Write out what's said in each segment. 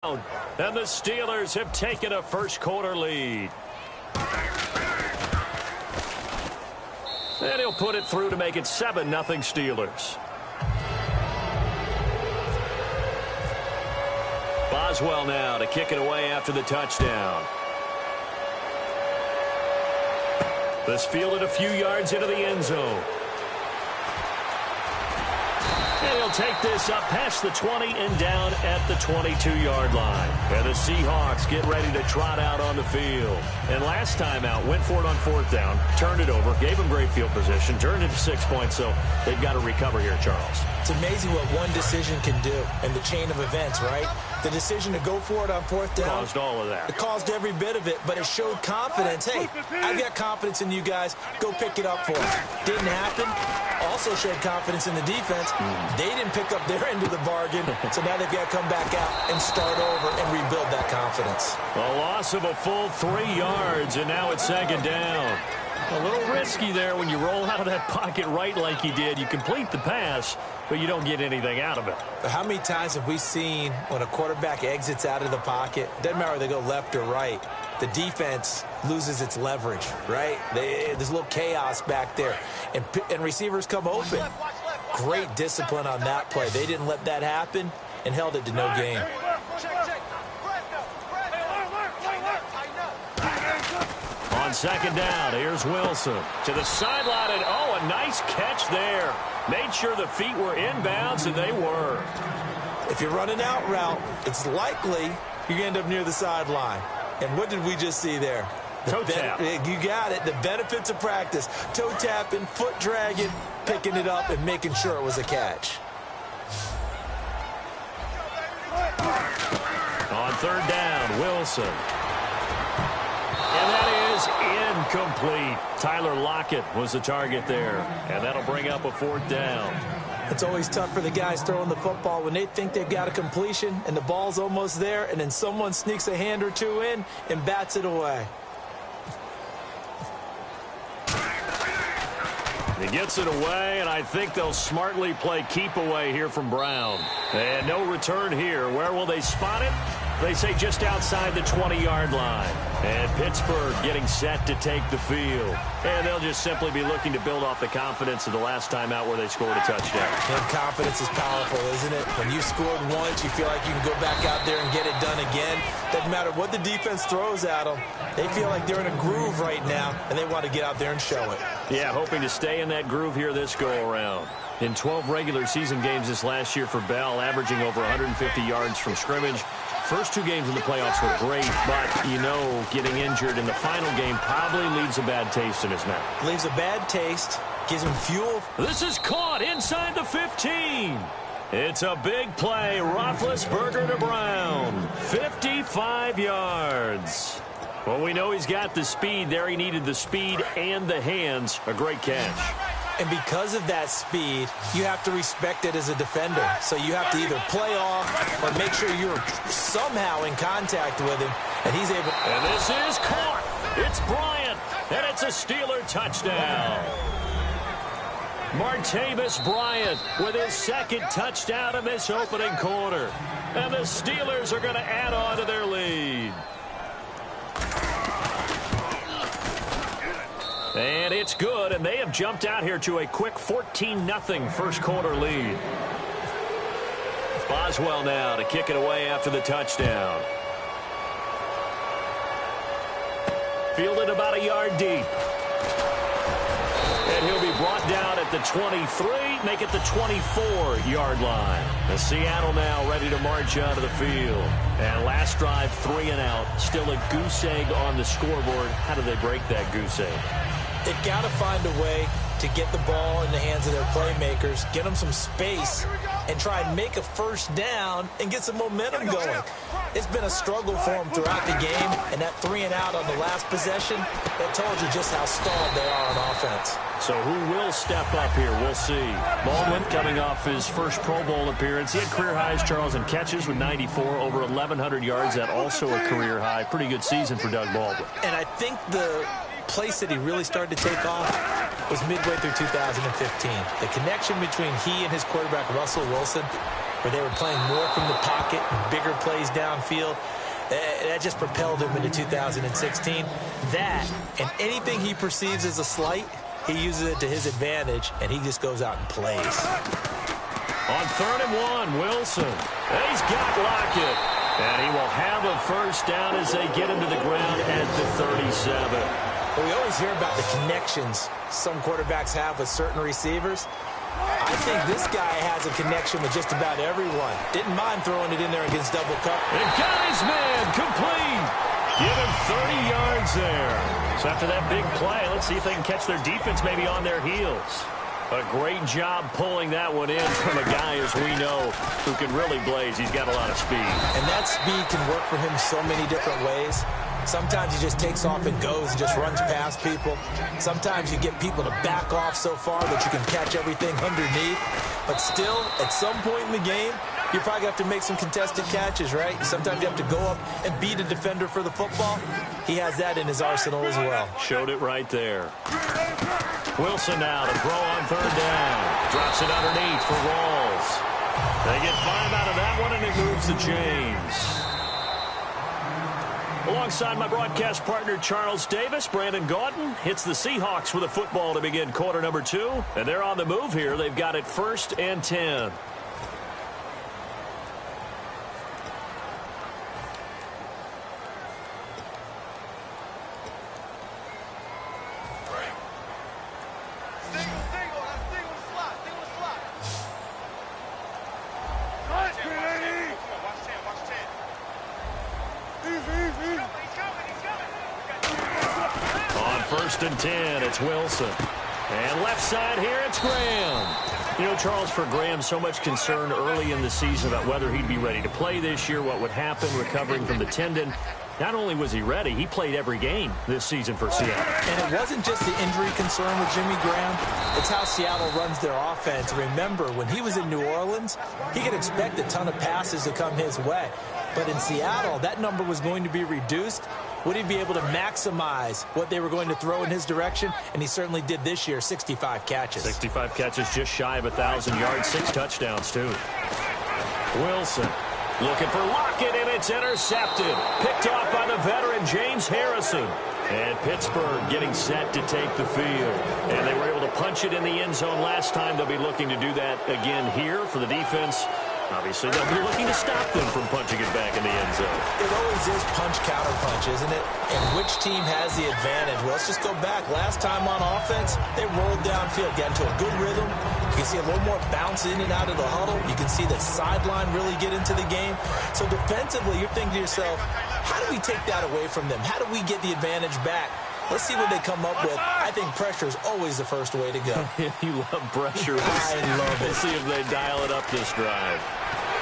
And the Steelers have taken a first-quarter lead. And he'll put it through to make it 7-0 Steelers. Boswell now to kick it away after the touchdown. This fielded a few yards into the end zone. And he'll take this up past the 20 and down at the 22-yard line. And the Seahawks get ready to trot out on the field. And last time out, went for it on fourth down, turned it over, gave them great field position, turned it to 6 points, so they've got to recover here, Charles. It's amazing what one decision can do in the chain of events, right? The decision to go for it on fourth down caused all of that. It caused every bit of it, but it showed confidence. Hey, I've got confidence in you guys. Go pick it up for us. Didn't happen. Also showed confidence in the defense. They didn't pick up their end of the bargain, so now they've got to come back out and start over and rebuild that confidence. A loss of a full 3 yards, and now it's second down. A little risky there when you roll out of that pocket right like you did. You complete the pass, but you don't get anything out of it. But how many times have we seen when a quarterback exits out of the pocket, doesn't matter whether they go left or right, the defense loses its leverage, right? There's a little chaos back there, and receivers come open. Great discipline on that play. They didn't let that happen and held it to no gain. On second down, here's Wilson to the sideline, and a nice catch there. Made sure the feet were inbounds, and they were. If you're running out route, it's likely you're going to end up near the sideline. And what did we just see there? Toe tap. You got it. The benefits of practice. Toe tapping, foot dragging, picking it up, and making sure it was a catch. On third down, Wilson. And that is incomplete. Tyler Lockett was the target there. And that'll bring up a fourth down. It's always tough for the guys throwing the football when they think they've got a completion and the ball's almost there, and then someone sneaks a hand or two in and bats it away. He gets it away, and I think they'll smartly play keep away here from Brown. And no return here. Where will they spot it? They say just outside the 20-yard line. And Pittsburgh getting set to take the field. And they'll just simply be looking to build off the confidence of the last time out where they scored a touchdown. And confidence is powerful, isn't it? When you scored once, you feel like you can go back out there and get it done again. Doesn't matter what the defense throws at them. They feel like they're in a groove right now, and they want to get out there and show it. Yeah, hoping to stay in that groove here this go-around. In 12 regular season games this last year for Bell, averaging over 150 yards from scrimmage. First two games in the playoffs were great, but, you know, getting injured in the final game probably leaves a bad taste in his mouth. Leaves a bad taste, gives him fuel. This is caught inside the 15. It's a big play. Roethlisberger to Brown. 55 yards. Well, we know he's got the speed there. He needed the speed and the hands. A great catch. And because of that speed, you have to respect it as a defender. So you have to either play off or make sure you're somehow in contact with him, and he's able. And this is caught. It's Bryant, and it's a Steeler touchdown. Martavis Bryant with his second touchdown in this opening quarter. And the Steelers are going to add on to their lead. And it's good, and they have jumped out here to a quick 14-0 first-quarter lead. Boswell now to kick it away after the touchdown. Fielded about a yard deep. And he'll be brought down at the 23, make it the 24-yard line. The Seattle now ready to march out of the field. And last drive, 3 and out. Still a goose egg on the scoreboard. How do they break that goose egg? They've got to find a way to get the ball in the hands of their playmakers, get them some space, and try and make a first down and get some momentum going. It's been a struggle for them throughout the game, and that 3 and out on the last possession, that told you just how stalled they are on offense. So who will step up here? We'll see. Baldwin coming off his first Pro Bowl appearance. He had career highs, Charles, in catches with 94, over 1,100 yards. That also a career high. Pretty good season for Doug Baldwin. And I think the place that he really started to take off was midway through 2015. The connection between he and his quarterback, Russell Wilson, where they were playing more from the pocket, bigger plays downfield. That just propelled him into 2016. That, and anything he perceives as a slight, he uses it to his advantage, and he just goes out and plays. On 3rd and 1, Wilson. And he's got Lockett. And he will have a first down as they get him to the ground at the 37. Well, we always hear about the connections some quarterbacks have with certain receivers. I think this guy has a connection with just about everyone. Didn't mind throwing it in there against double cover. And got his man complete. Give him 30 yards there. So after that big play, let's see if they can catch their defense maybe on their heels. A great job pulling that one in from a guy, as we know, who can really blaze. He's got a lot of speed. And that speed can work for him so many different ways. Sometimes he just takes off and goes and just runs past people. Sometimes you get people to back off so far that you can catch everything underneath. But still, at some point in the game, you're probably going to have to make some contested catches, right? Sometimes you have to go up and beat a defender for the football. He has that in his arsenal as well. Showed it right there. Wilson now to throw on 3rd down. Drops it underneath for Rawls. They get 5 out of that one, and it moves the chains. Alongside my broadcast partner, Charles Davis, Brandon Gaudin hits the Seahawks with a football to begin quarter number 2. And they're on the move here. They've got it 1st and 10. On 1st and 10, it's Wilson. And left side here, it's Graham. You know, Charles, for Graham, so much concern early in the season about whether he'd be ready to play this year, what would happen recovering from the tendon. Not only was he ready, he played every game this season for Seattle. And it wasn't just the injury concern with Jimmy Graham. It's how Seattle runs their offense. Remember, when he was in New Orleans, he could expect a ton of passes to come his way. But in Seattle, that number was going to be reduced. Would he be able to maximize what they were going to throw in his direction? And he certainly did this year, 65 catches. 65 catches, just shy of 1,000 yards, 6 touchdowns, too. Wilson looking for Lockett, and it's intercepted. Picked off by the veteran, James Harrison. And Pittsburgh getting set to take the field. And they were able to punch it in the end zone last time. They'll be looking to do that again here for the defense. Obviously, they'll be looking to stop them from punching it back in the end zone. It always is punch-counter-punch, isn't it? And which team has the advantage? Well, let's just go back. Last time on offense, they rolled downfield, got into a good rhythm. You can see a little more bounce in and out of the huddle. You can see the sideline really get into the game. So defensively, you're thinking to yourself, how do we take that away from them? How do we get the advantage back? Let's see what they come up with. I think pressure is always the first way to go. You love pressure. I love it. We'll see if they dial it up this drive.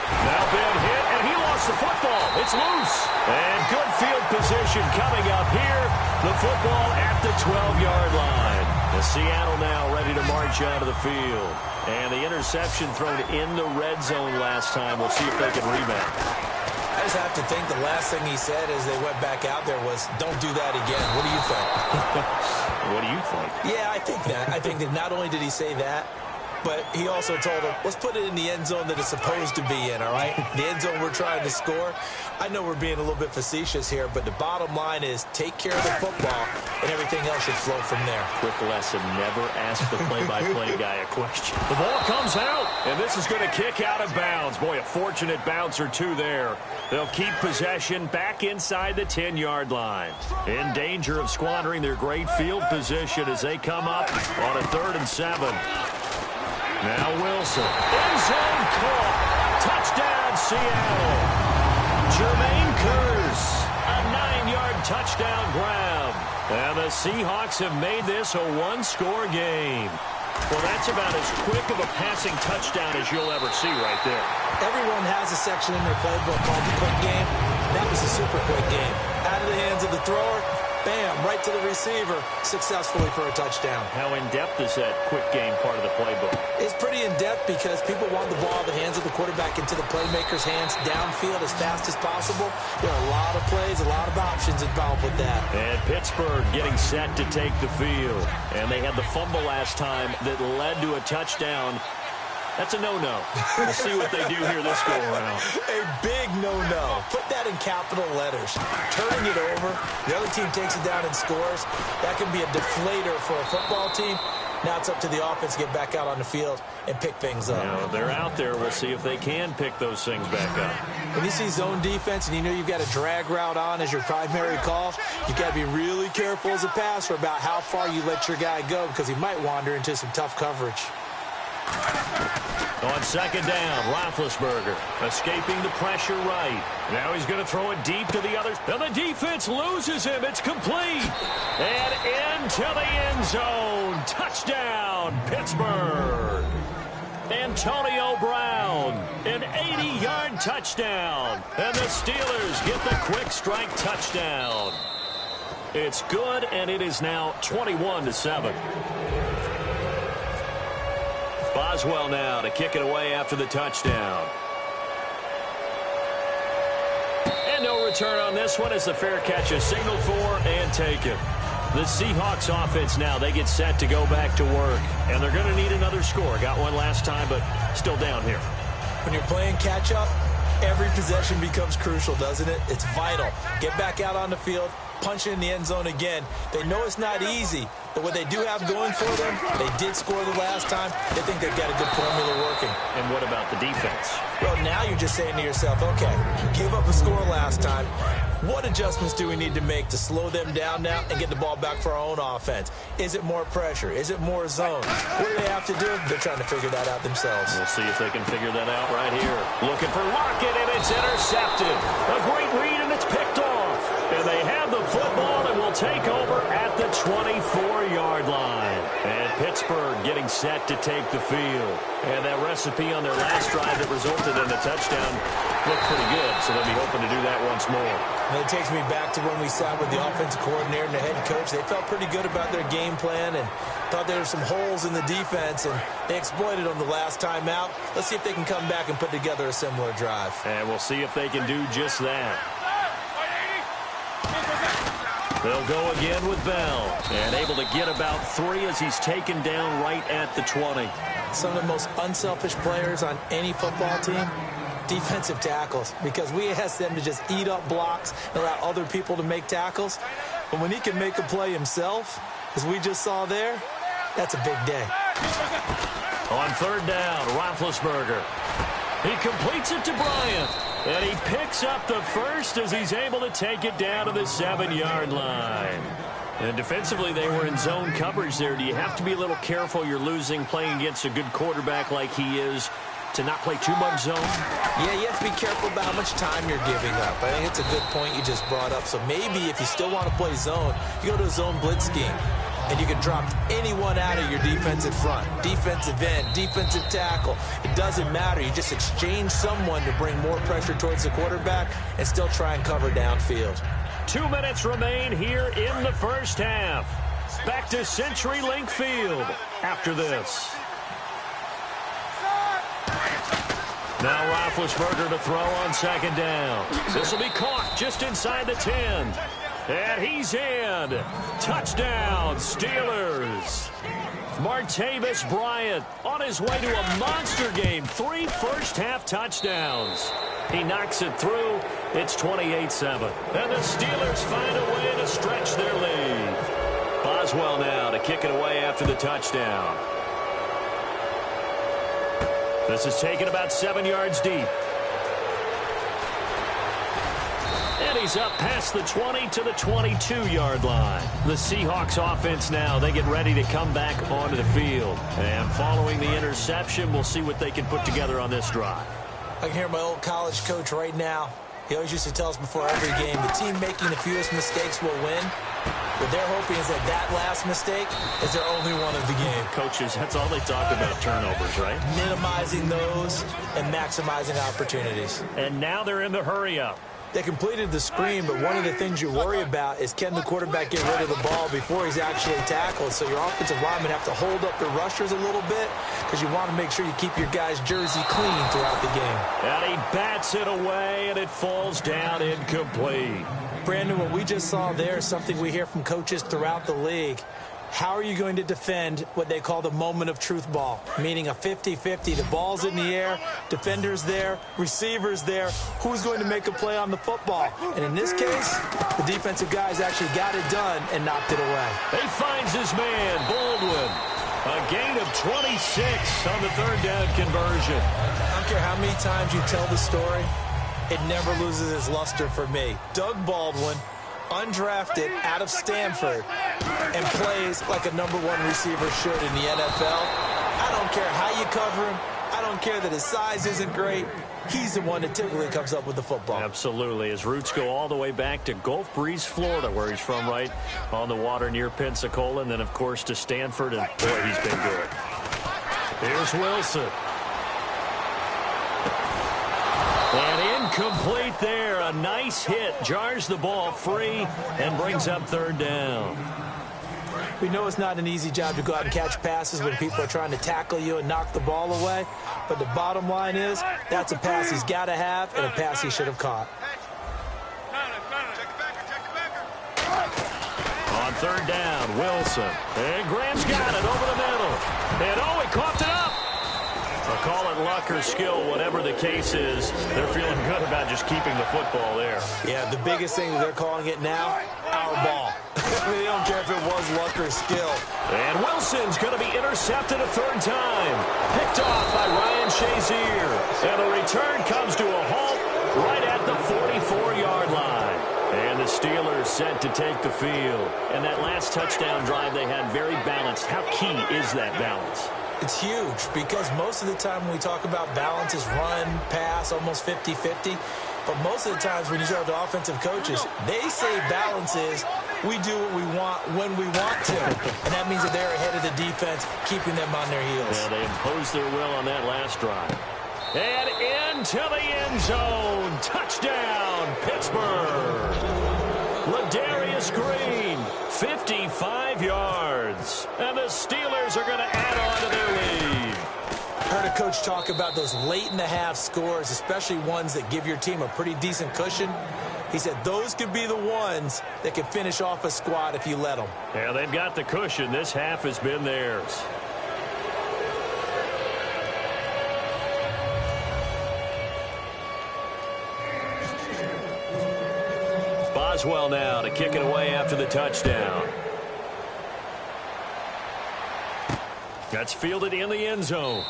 Now Ben hit, and he lost the football. It's loose. And good field position coming up here. The football at the 12-yard line. The Seattle now ready to march out of the field. And the interception thrown in the red zone last time. We'll see if they can rebound. I just have to think the last thing he said as they went back out there was, don't do that again. What do you think? What do you think? Yeah, I think that. I think that not only did he say that, but he also told him, let's put it in the end zone that it's supposed to be in, all right? The end zone we're trying to score. I know we're being a little bit facetious here, but the bottom line is take care of the football, and everything else should flow from there. Quick lesson, never ask the play-by-play guy a question. The ball comes out, and this is going to kick out of bounds. Boy, a fortunate bounce or two there. They'll keep possession back inside the 10-yard line. In danger of squandering their great field position as they come up on a 3rd and 7. Now Wilson. End zone caught. Touchdown, Seattle. Jermaine Kearse. A 9-yard touchdown grab. And the Seahawks have made this a one-score game. Well, that's about as quick of a passing touchdown as you'll ever see right there. Everyone has a section in their playbook called the quick game. That was a super quick game. Out of the hands of the thrower, bam, right to the receiver, successfully for a touchdown. How in-depth is that quick game part of the playbook? It's pretty in-depth because people want the ball in the hands of the quarterback into the playmaker's hands downfield as fast as possible. There are a lot of plays, a lot of options involved with that. And Pittsburgh getting set to take the field. And they had the fumble last time that led to a touchdown. That's a no-no. We'll see what they do here this go-around. A big no-no. Put that in capital letters. Turning it over, the other team takes it down and scores. That can be a deflator for a football team. Now it's up to the offense to get back out on the field and pick things up. Yeah, they're out there. We'll see if they can pick those things back up. When you see zone defense and you know you've got a drag route on as your primary call, you've got to be really careful as a passer about how far you let your guy go because he might wander into some tough coverage. On second down, Roethlisberger escaping the pressure right. Now he's going to throw it deep to the others. And the defense loses him. It's complete. And into the end zone. Touchdown, Pittsburgh. Antonio Brown, an 80-yard touchdown. And the Steelers get the quick strike touchdown. It's good, and it is now 21-7. Boswell now to kick it away after the touchdown. And no return on this one as the fair catch is signaled for and taken. The Seahawks offense now, they get set to go back to work. And they're going to need another score. Got one last time, but still down here. When you're playing catch-up, every possession becomes crucial, doesn't it? It's vital. Get back out on the field, punch it in the end zone again. They know it's not easy, but what they do have going for them, they did score the last time. They think they've got a good formula working. And what about the defense? Well, now you're just saying to yourself, okay, give up a score last time. What adjustments do we need to make to slow them down now and get the ball back for our own offense? Is it more pressure? Is it more zone? What do they have to do? They're trying to figure that out themselves. We'll see if they can figure that out right here. Looking for Lockett, and it's intercepted. A great read, and it's picked off. And they have the football and will take over at the 24-yard line. And Pittsburgh getting set to take the field. And that recipe on their last drive that resulted in a touchdown looked pretty good, so they'll be hoping to do that once more. And it takes me back to when we sat with the offensive coordinator and the head coach. They felt pretty good about their game plan and thought there were some holes in the defense, and they exploited them the last time out. Let's see if they can come back and put together a similar drive. And we'll see if they can do just that. They'll go again with Bell, and able to get about 3 as he's taken down right at the 20. Some of the most unselfish players on any football team, defensive tackles, because we ask them to just eat up blocks and allow other people to make tackles. But when he can make a play himself, as we just saw there, that's a big day. On third down, Roethlisberger. He completes it to Bryant, and he picks up the first as he's able to take it down to the 7-yard line. And defensively, they were in zone coverage there. Do you have to be a little careful? You're losing playing against a good quarterback like he is to not play too much zone? Yeah, you have to be careful about how much time you're giving up. I think it's a good point you just brought up. So maybe if you still want to play zone, you go to a zone blitz scheme. And you can drop anyone out of your defensive front, defensive end, defensive tackle. It doesn't matter. You just exchange someone to bring more pressure towards the quarterback and still try and cover downfield. 2 minutes remain here in the first half. Back to CenturyLink Field after this. Now Roethlisberger to throw on second down. This will be caught just inside the 10. And he's in. Touchdown, Steelers. Martavis Bryant on his way to a monster game. 3 first-half touchdowns. He knocks it through. It's 28-7. And the Steelers find a way to stretch their lead. Boswell now to kick it away after the touchdown. This is taken about 7 yards deep. And he's up past the 20 to the 22-yard line. The Seahawks offense now, they get ready to come back onto the field. And following the interception, we'll see what they can put together on this drive. I can hear my old college coach right now. He always used to tell us before every game, the team making the fewest mistakes will win. What they're hoping is that that last mistake is their only one of the game. Coaches, that's all they talk about, turnovers, right? Minimizing those and maximizing opportunities. And now they're in the hurry-up. They completed the screen, but one of the things you worry about is can the quarterback get rid of the ball before he's actually tackled? So your offensive linemen have to hold up the rushers a little bit because you want to make sure you keep your guy's jersey clean throughout the game. And he bats it away, and it falls down incomplete. Brandon, what we just saw there is something we hear from coaches throughout the league. How are you going to defend what they call the moment of truth ball, meaning a 50-50? The ball's in the air, defender's there, receiver's there. Who's going to make a play on the football? And in this case, the defensive guys actually got it done and knocked it away. He finds his man, Baldwin. A gain of 26 on the third down conversion. I don't care how many times you tell the story, it never loses its luster for me. Doug Baldwin, undrafted out of Stanford, and plays like a #1 receiver should in the NFL. I don't care how you cover him. I don't care that his size isn't great. He's the one that typically comes up with the football. Absolutely. His roots go all the way back to Gulf Breeze, Florida, where he's from, right on the water near Pensacola, and then, of course, to Stanford, and boy, he's been good. Here's Wilson. And incomplete there. A nice hit. Jars the ball free and brings up third down. We know it's not an easy job to go out and catch passes when people are trying to tackle you and knock the ball away. But the bottom line is that's a pass he's got to have and a pass he should have caught. On third down, Wilson. And Graham's got it over the middle. And oh, he coughed it up. I'll call it luck or skill, whatever the case is. They're feeling good about just keeping the football there. Yeah, the biggest thing that they're calling it now, our ball. They don't care if it was luck or skill. And Wilson's going to be intercepted a third time. Picked off by Ryan Shazier. And the return comes to a halt right at the 44-yard line. And the Steelers set to take the field. And that last touchdown drive they had very balanced. How key is that balance? It's huge because most of the time when we talk about balance is run, pass, almost 50-50. But most of the times when you talk to offensive coaches, they say balance is we do what we want when we want to. And that means that they're ahead of the defense, keeping them on their heels. Yeah, they imposed their will on that last drive. And into the end zone. Touchdown, Pittsburgh. Ladarius Green, 55 yards. And the Steelers are going to add on to their lead. Heard a coach talk about those late-in-the-half scores, especially ones that give your team a pretty decent cushion. He said those could be the ones that can finish off a squad if you let them. Yeah, they've got the cushion. This half has been theirs. Boswell now to kick it away after the touchdown. That's fielded in the end zone.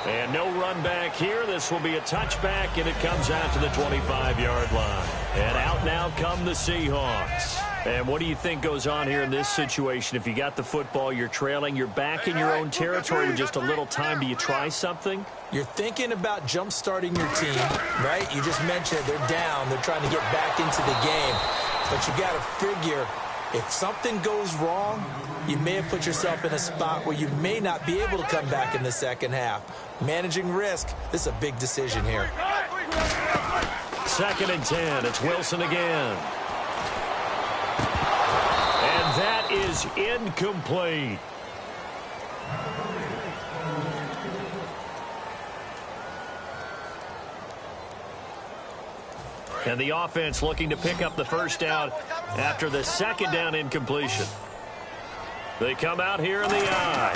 And no run back here. This will be a touchback, and it comes out to the 25-yard line. And out now come the Seahawks. And what do you think goes on here in this situation? If you got the football, you're trailing, you're back in your own territory with just a little time. Do you try something? You're thinking about jump-starting your team, right? You just mentioned they're down. They're trying to get back into the game. But you got to figure if something goes wrong, you may have put yourself in a spot where you may not be able to come back in the second half. Managing risk, this is a big decision here. 2nd and 10. It's Wilson again. And that is incomplete. And the offense looking to pick up the first down after the 2nd down incompletion. They come out here in the eye.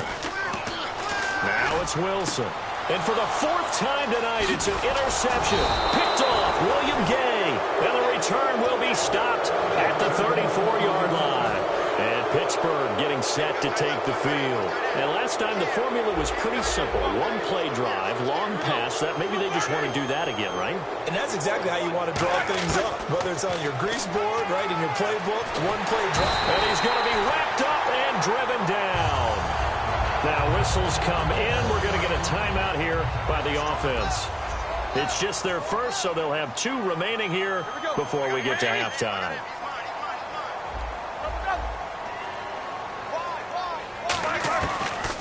Now it's Wilson. And for the 4th time tonight, it's an interception. Picked off William Gay. And the return will be stopped at the 34-yard line. And Pittsburgh getting set to take the field. And last time the formula was pretty simple. One play drive, long pass. That maybe they just want to do that again, right? And that's exactly how you want to draw things up. Whether it's on your grease board, right, in your playbook, one play drive. And he's going to be wrapped up and driven down. Now whistles come in. We're going to get a timeout here by the offense. It's just their first, so they'll have 2 remaining here before we get to halftime.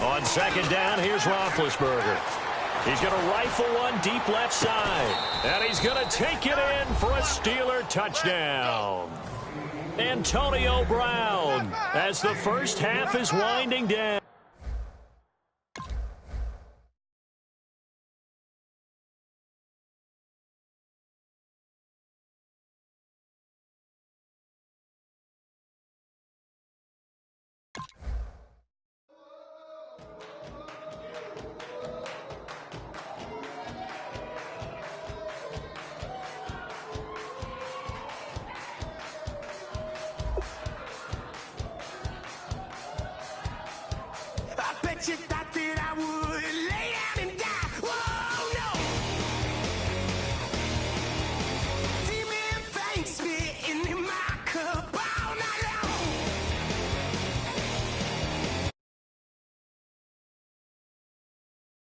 On 2nd down, here's Roethlisberger. He's going to rifle one deep left side. And he's going to take it in for a Steeler touchdown. Antonio Brown as the first half is winding down. chick